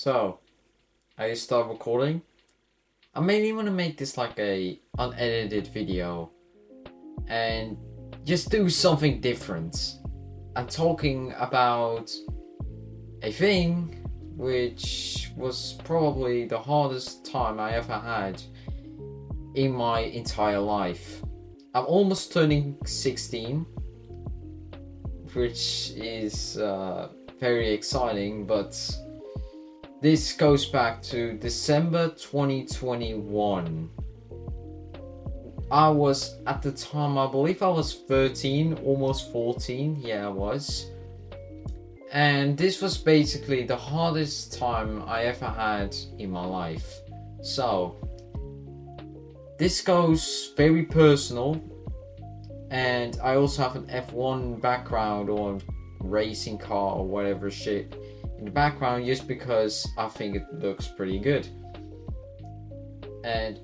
So, I start recording. I mainly want to make this like a unedited video and just do something different. I'm talking about a thing which was probably the hardest time I ever had in my entire life. I'm almost turning 16, which is very exciting, but this goes back to December 2021. I was at the time, I believe I was 13, almost 14. Yeah, I was. And this was basically the hardest time I ever had in my life. So, this goes very personal. And I also have an F1 background or racing car or whatever shit in the background just because I think it looks pretty good. And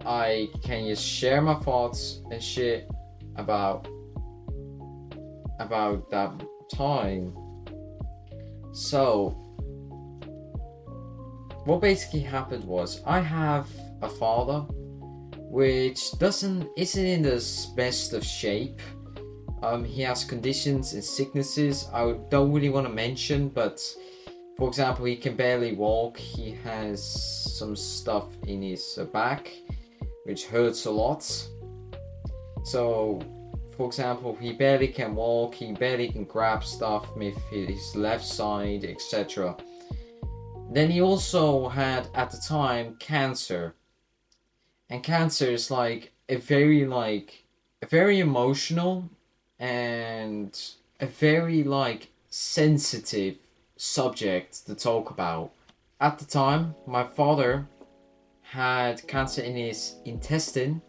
I can just share my thoughts and shit about that time. So what basically happened was I have a father which isn't in the best of shape. He has conditions and sicknesses I don't really want to mention, but for example, he can barely walk. He has some stuff in his back which hurts a lot. So, for example, he barely can walk, he barely can grab stuff with his left side, etc. Then he also had, at the time, cancer. And cancer is a very emotional and a very sensitive subject to talk about. At the time, my father had cancer in his intestine,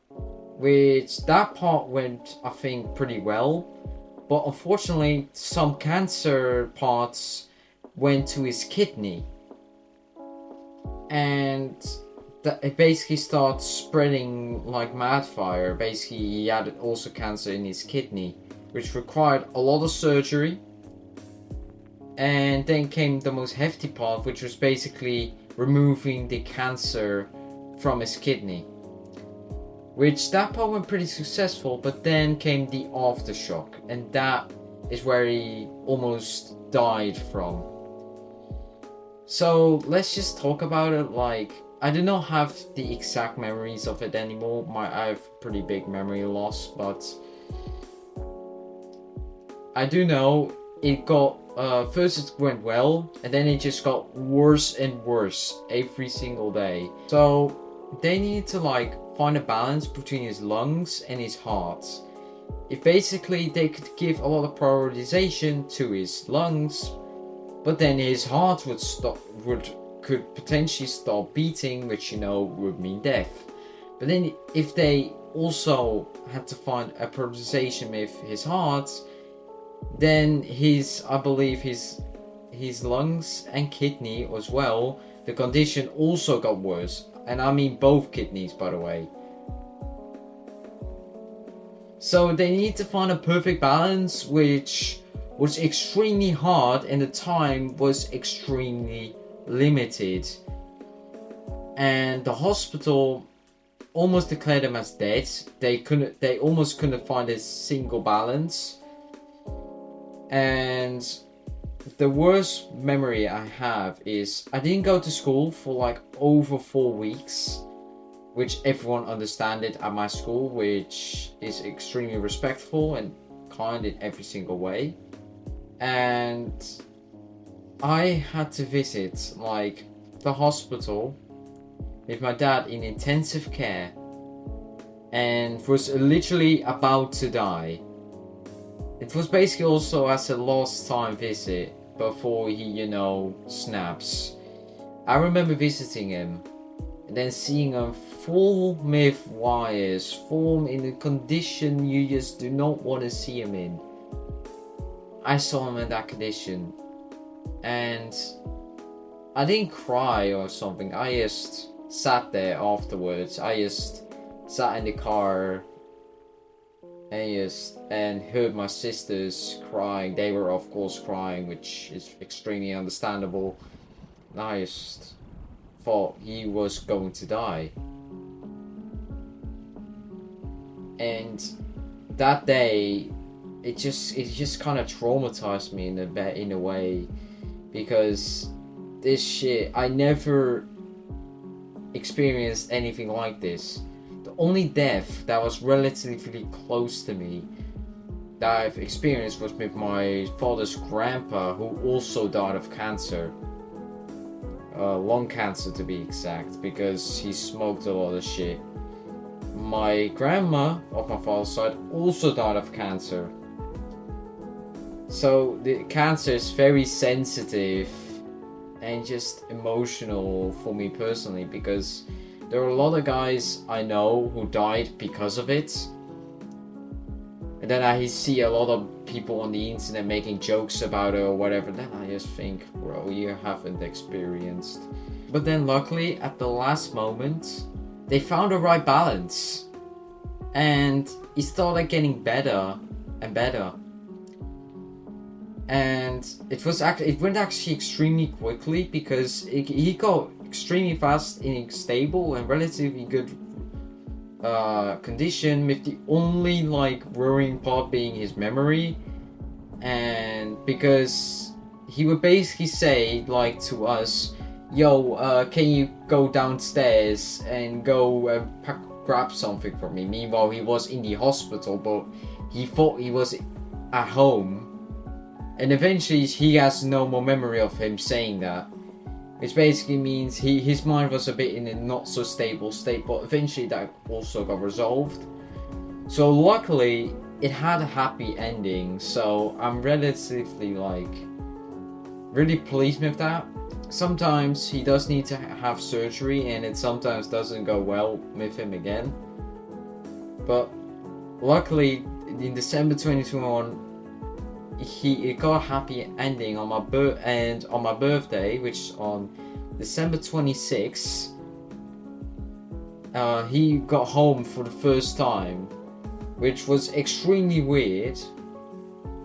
which that part went, I think, pretty well. But unfortunately, some cancer parts went to his kidney, and it basically started spreading like mad fire. Basically, he had also cancer in his kidney, which required a lot of surgery. And then came the most hefty part, which was basically removing the cancer from his kidney. Which that part went pretty successful, but then came the aftershock, and that is where he almost died from. So let's just talk about it. I do not have the exact memories of it anymore. I have pretty big memory loss, but I do know it got first it went well, and then it just got worse and worse every single day. So they needed to find a balance between his lungs and his heart. If basically they could give a lot of prioritization to his lungs, but then his heart could potentially stop beating, which would mean death. But then if they also had to find a prioritization with his heart, then I believe his lungs and kidney as well, the condition also got worse. And I mean both kidneys, by the way. So they need to find a perfect balance, which was extremely hard, and the time was extremely limited. And the hospital almost declared him as dead. They almost couldn't find a single balance. And the worst memory I have is I didn't go to school for over 4 weeks, which everyone understood at my school, which is extremely respectful and kind in every single way. And I had to visit the hospital with my dad in intensive care, and was literally about to die. It was basically also as a last time visit before he, snaps. I remember visiting him and then seeing him full with wires, full in a condition you just do not want to see him in. I saw him in that condition, and I didn't cry or something. I just sat there afterwards. I just sat in the car and heard my sisters crying. They were of course crying, which is extremely understandable. I just thought he was going to die. And that day, it just kind of traumatized me in a way, because this shit, I never experienced anything like this. The only death that was relatively close to me that I've experienced was with my father's grandpa, who also died of cancer. Lung cancer to be exact, because he smoked a lot of shit. My grandma, of my father's side, also died of cancer. So the cancer is very sensitive and just emotional for me personally, because there are a lot of guys I know who died because of it. And then I see a lot of people on the internet making jokes about it or whatever. Then I just think, bro, you haven't experienced. But then luckily, at the last moment, they found the right balance. And it started getting better and better. And it went actually extremely quickly, because he got extremely fast and stable and relatively good condition, with the only like worrying part being his memory. And because he would basically say like to us, yo, can you go downstairs and go grab something for me? Meanwhile, he was in the hospital, but he thought he was at home. And eventually he has no more memory of him saying that, which basically means his mind was a bit in a not so stable state, but eventually that also got resolved. So luckily it had a happy ending, so I'm relatively like really pleased with that. Sometimes he does need to have surgery, and it sometimes doesn't go well with him again. But luckily in December 2021, it got a happy ending on my birthday, which is on December 26th. He got home for the first time, which was extremely weird,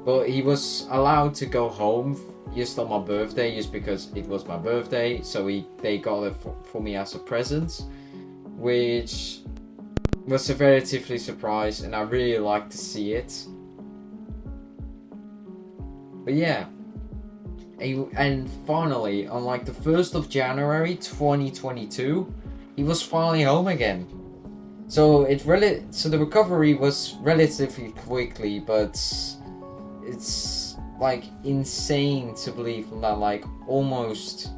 but he was allowed to go home just on my birthday, just because it was my birthday. So they got it for me as a present, which was a relatively surprise, and I really liked to see it. But yeah, and finally, on like the 1st of January 2022, he was finally home again. So the recovery was relatively quickly, but it's like insane to believe that like almost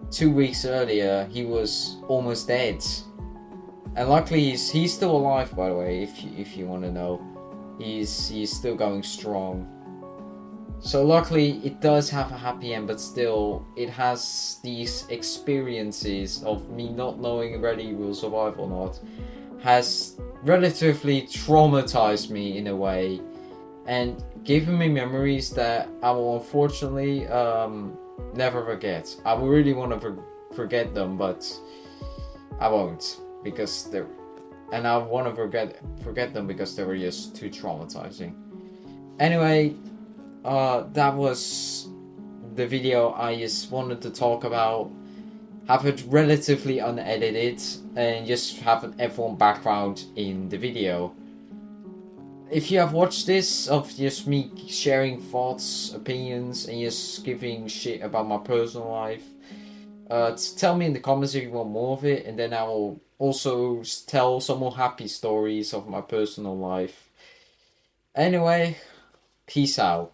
2 weeks earlier he was almost dead. And luckily he's still alive, by the way, if you want to know. He's still going strong. So luckily it does have a happy end, but still it has these experiences of me not knowing whether he will survive or not, has relatively traumatized me in a way, and given me memories that I will unfortunately never forget. I really want to forget them, but I won't, because I want to forget them because they were just too traumatizing. Anyway, that was the video. I just wanted to talk about, have it relatively unedited, and just have an F1 background in the video. If you have watched this, of just me sharing thoughts, opinions, and just giving shit about my personal life, tell me in the comments if you want more of it, and then I will also tell some more happy stories of my personal life. Anyway, peace out.